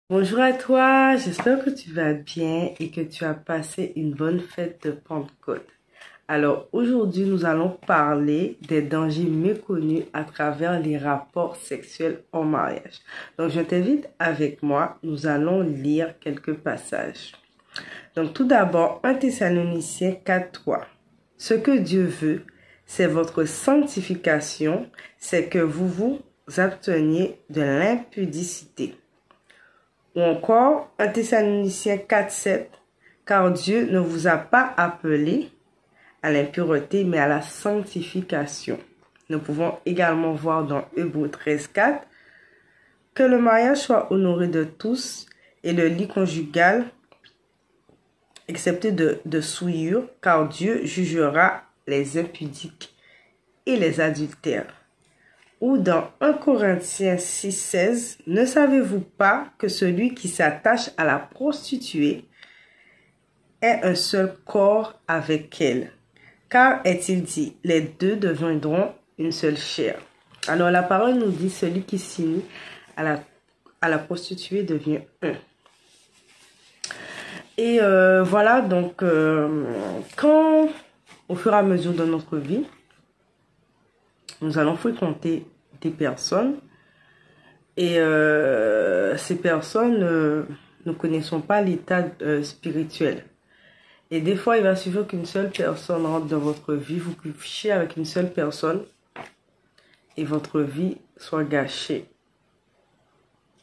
Bonjour à toi, j'espère que tu vas bien et que tu as passé une bonne fête de Pentecôte. Alors aujourd'hui, nous allons parler des dangers méconnus à travers les rapports sexuels en mariage. Donc je t'invite avec moi, nous allons lire quelques passages. Donc tout d'abord, 1 Thessaloniciens 4:3. Ce que Dieu veut, c'est votre sanctification, c'est que vous vous absteniez de l'impudicité. Ou encore 1 Thessaloniciens 4:7, car Dieu ne vous a pas appelé à l'impureté, mais à la sanctification. Nous pouvons également voir dans Hébreux 13:4 que le mariage soit honoré de tous et le lit conjugal excepté de souillure, car Dieu jugera les impudiques et les adultères. Ou dans 1 Corinthiens 6:16, ne savez-vous pas que celui qui s'attache à la prostituée est un seul corps avec elle? Car est-il dit, les deux deviendront une seule chair. Alors la parole nous dit, celui qui s'unit à la prostituée devient un. Et voilà, donc quand au fur et à mesure de notre vie, nous allons fréquenter des personnes et ces personnes, ne connaissons pas l'état spirituel. Et des fois, il va suffire qu'une seule personne rentre dans votre vie, vous couchez avec une seule personne et votre vie soit gâchée.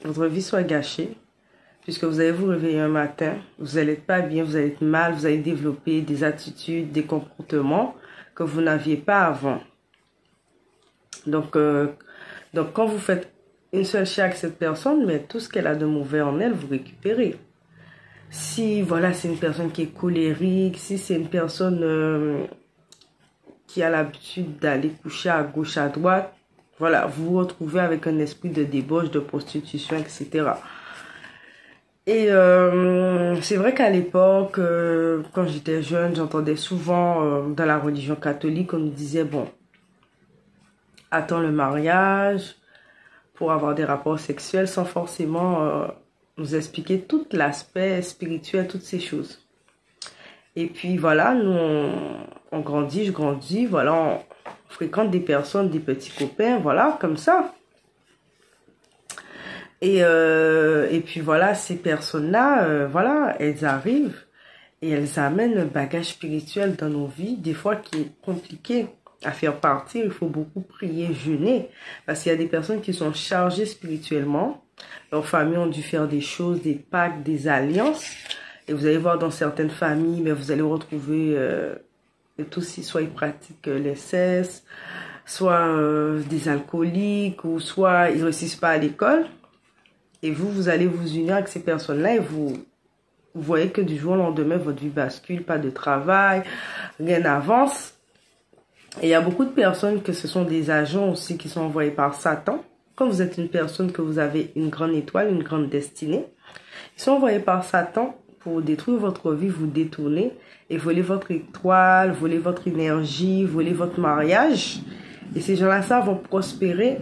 Votre vie soit gâchée puisque vous allez vous réveiller un matin, vous allez être pas bien, vous allez être mal, vous allez développer des attitudes, des comportements que vous n'aviez pas avant. Donc quand vous faites une seule chair avec cette personne, mais tout ce qu'elle a de mauvais en elle, vous récupérez. Si, voilà, c'est une personne qui est colérique, si c'est une personne qui a l'habitude d'aller coucher à gauche, à droite, voilà, vous vous retrouvez avec un esprit de débauche, de prostitution, etc. Et c'est vrai qu'à l'époque, quand j'étais jeune, j'entendais souvent dans la religion catholique, on nous disait, bon, attends le mariage pour avoir des rapports sexuels sans forcément nous expliquer tout l'aspect spirituel, toutes ces choses. Et puis voilà, nous on grandit, je grandis, voilà, on fréquente des personnes, des petits copains, voilà, comme ça. Et puis voilà, ces personnes-là, voilà, elles arrivent et elles amènent un bagage spirituel dans nos vies, des fois qui est compliqué à faire partir. Il faut beaucoup prier, jeûner, parce qu'il y a des personnes qui sont chargées spirituellement. Leurs familles ont dû faire des choses, des pactes, des alliances. Et vous allez voir dans certaines familles, mais vous allez retrouver tous, soit ils pratiquent l'inceste, soit des alcooliques, ou soit ils ne réussissent pas à l'école. Et vous allez vous unir avec ces personnes-là et vous voyez que du jour au lendemain, votre vie bascule, pas de travail, rien n'avance. Et il y a beaucoup de personnes que ce sont des agents aussi qui sont envoyés par Satan. Quand vous êtes une personne que vous avez une grande étoile, une grande destinée, ils sont envoyés par Satan pour détruire votre vie, vous détourner et voler votre étoile, voler votre énergie, voler votre mariage. Et ces gens-là, ça vont prospérer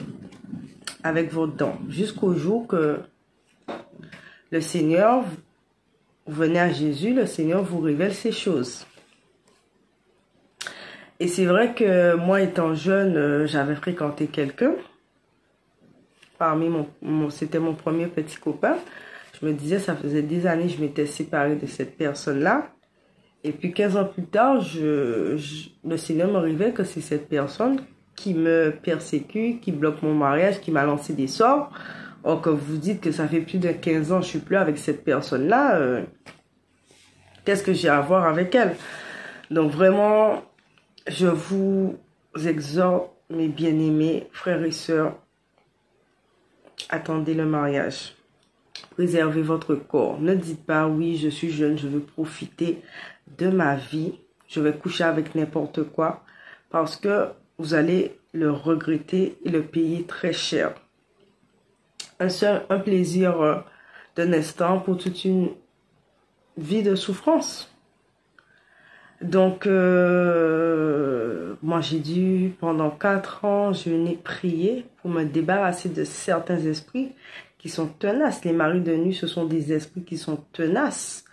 avec vos dons jusqu'au jour que le Seigneur, vous venez à Jésus, le Seigneur vous révèle ces choses. Et c'est vrai que moi, étant jeune, j'avais fréquenté quelqu'un. C'était mon premier petit copain. Je me disais, ça faisait des années que je m'étais séparée de cette personne-là. Et puis 15 ans plus tard, le Seigneur me révèle que c'est cette personne qui me persécute, qui bloque mon mariage, qui m'a lancé des sorts. Or, que vous dites que ça fait plus de 15 ans que je suis plus avec cette personne-là, qu'est-ce que j'ai à voir avec elle? Donc vraiment, je vous exhorte, mes bien-aimés, frères et sœurs, attendez le mariage. Préservez votre corps. Ne dites pas, oui, je suis jeune, je veux profiter de ma vie. Je vais coucher avec n'importe quoi. Parce que vous allez le regretter et le payer très cher. Un plaisir d'un instant pour toute une vie de souffrance. Donc, moi j'ai dû, pendant 4 ans, je n'ai prié pour me débarrasser de certains esprits qui sont tenaces. Les maris de nuit, ce sont des esprits qui sont tenaces.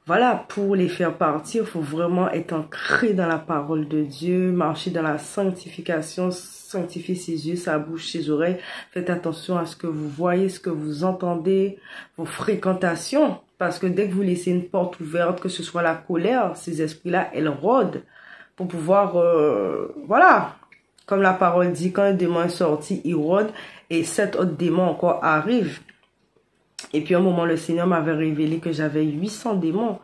Voilà, pour les faire partir, il faut vraiment être ancré dans la parole de Dieu, marcher dans la sanctification, sanctifier ses yeux, sa bouche, ses oreilles. Faites attention à ce que vous voyez, ce que vous entendez, vos fréquentations. Parce que dès que vous laissez une porte ouverte, que ce soit la colère, ces esprits-là, elles rôdent pour pouvoir, voilà, comme la parole dit, quand un démon est sorti, il rôde et 7 autres démons encore arrivent. Et puis, à un moment, le Seigneur m'avait révélé que j'avais 800 démons.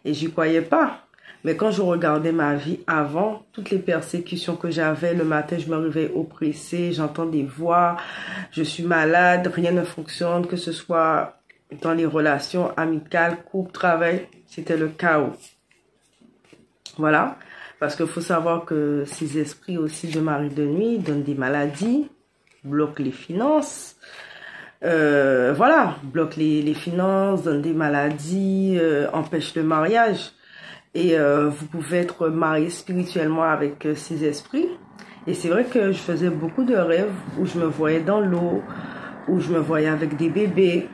Et j'y croyais pas. Mais quand je regardais ma vie avant, toutes les persécutions que j'avais, le matin, je me réveille oppressée, j'entends des voix, je suis malade, rien ne fonctionne, que ce soit dans les relations amicales, couple, travail, c'était le chaos. Voilà. Parce qu'il faut savoir que ces esprits aussi de mari de nuit donnent des maladies, bloquent les finances. Voilà, bloque les finances, donne des maladies, empêche le mariage. Et vous pouvez être marié spirituellement avec ces esprits. Et c'est vrai que je faisais beaucoup de rêves où je me voyais dans l'eau, où je me voyais avec des bébés.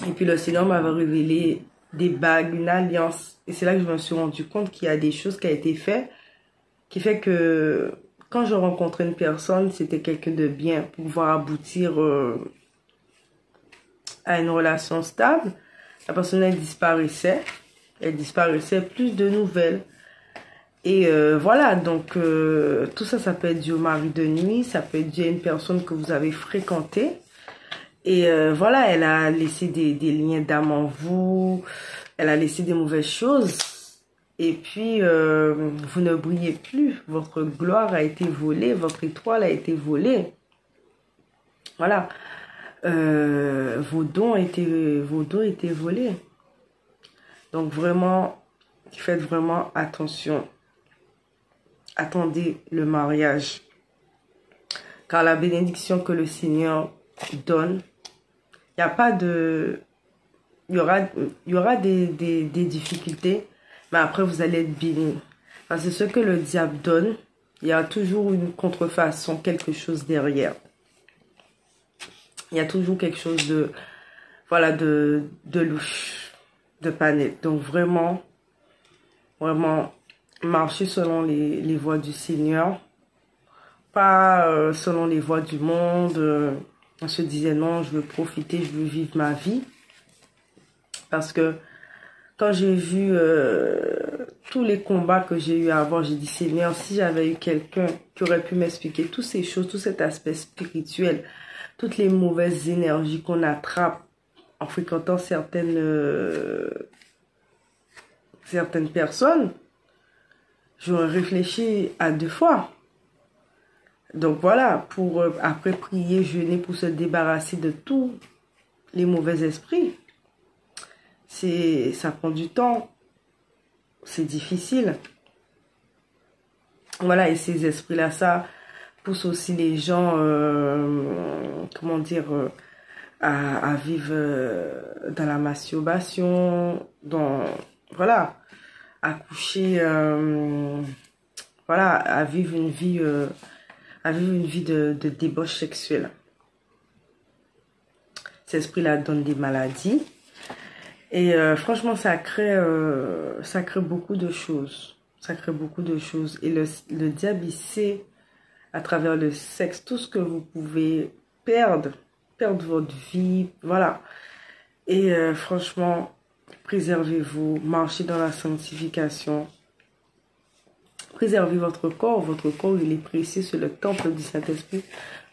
Et puis le Seigneur m'avait révélé des bagues, une alliance. Et c'est là que je me suis rendu compte qu'il y a des choses qui ont été faites, qui fait que quand je rencontrais une personne, c'était quelqu'un de bien pour pouvoir aboutir à une relation stable. La personne, elle disparaissait. Elle disparaissait, plus de nouvelles. Et voilà, donc tout ça, ça peut être dû au mari de nuit, ça peut être dû à une personne que vous avez fréquentée. Et voilà, elle a laissé des liens d'âme en vous, elle a laissé des mauvaises choses. Et puis, vous ne brillez plus. Votre gloire a été volée. Votre étoile a été volée. Voilà. Vos dons étaient volés. Donc, vraiment, faites vraiment attention. Attendez le mariage. Car la bénédiction que le Seigneur donne, il n'y a pas de... Il y aura des difficultés. Mais après, vous allez être béni. Parce que ce que le diable donne, il y a toujours une contrefaçon, quelque chose derrière. Il y a toujours quelque chose de, voilà, de louche, de pas net. Donc vraiment, marcher selon les voies du Seigneur. Pas selon les voies du monde. On se disait non, je veux profiter, je veux vivre ma vie. Parce que quand j'ai vu tous les combats que j'ai eu à avoir, j'ai dit, Seigneur, si j'avais eu quelqu'un qui aurait pu m'expliquer toutes ces choses, tout cet aspect spirituel, toutes les mauvaises énergies qu'on attrape en fréquentant certaines personnes, j'aurais réfléchi à 2 fois. Donc voilà, pour après prier, jeûner pour se débarrasser de tous les mauvais esprits. Ça prend du temps, c'est difficile. Voilà, et ces esprits-là, ça pousse aussi les gens, comment dire, à vivre dans la masturbation, voilà, à coucher, voilà, à vivre une vie de débauche sexuelle. Ces esprits-là donnent des maladies. Et franchement, ça crée beaucoup de choses. Ça crée beaucoup de choses. Et le diable, il sait, à travers le sexe, tout ce que vous pouvez perdre votre vie, voilà. Et franchement, préservez-vous, marchez dans la sanctification. Préservez votre corps. Votre corps, il est précieux, c'est le temple du Saint-Esprit.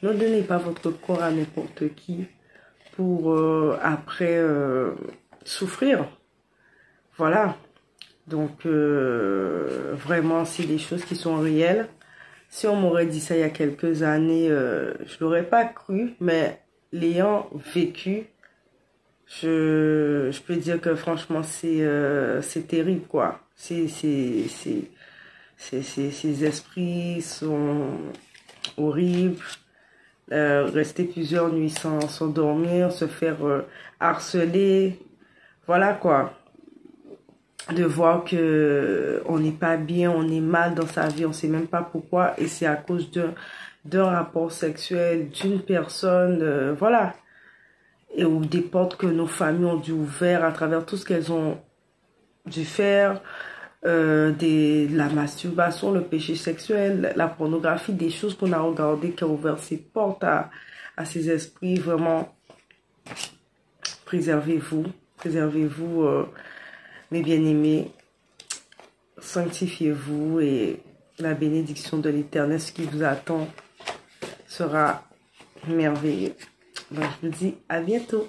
Ne donnez pas votre corps à n'importe qui pour après... souffrir. Voilà. Donc, vraiment, c'est des choses qui sont réelles. Si on m'aurait dit ça il y a quelques années, je l'aurais pas cru, mais l'ayant vécu, je peux dire que franchement, c'est terrible, quoi. Ces esprits sont horribles. Rester plusieurs nuits sans dormir, se faire harceler. Voilà quoi, de voir que on n'est pas bien, on est mal dans sa vie, on sait même pas pourquoi, et c'est à cause d'un rapport sexuel d'une personne, voilà. et ou des portes que nos familles ont dû ouvrir à travers tout ce qu'elles ont dû faire, la masturbation, le péché sexuel, la pornographie, des choses qu'on a regardées qui ont ouvert ces portes à ces esprits. Vraiment, préservez-vous, mes bien-aimés, sanctifiez-vous et la bénédiction de l'Éternel, ce qui vous attend, sera merveilleux. Donc, je vous dis à bientôt.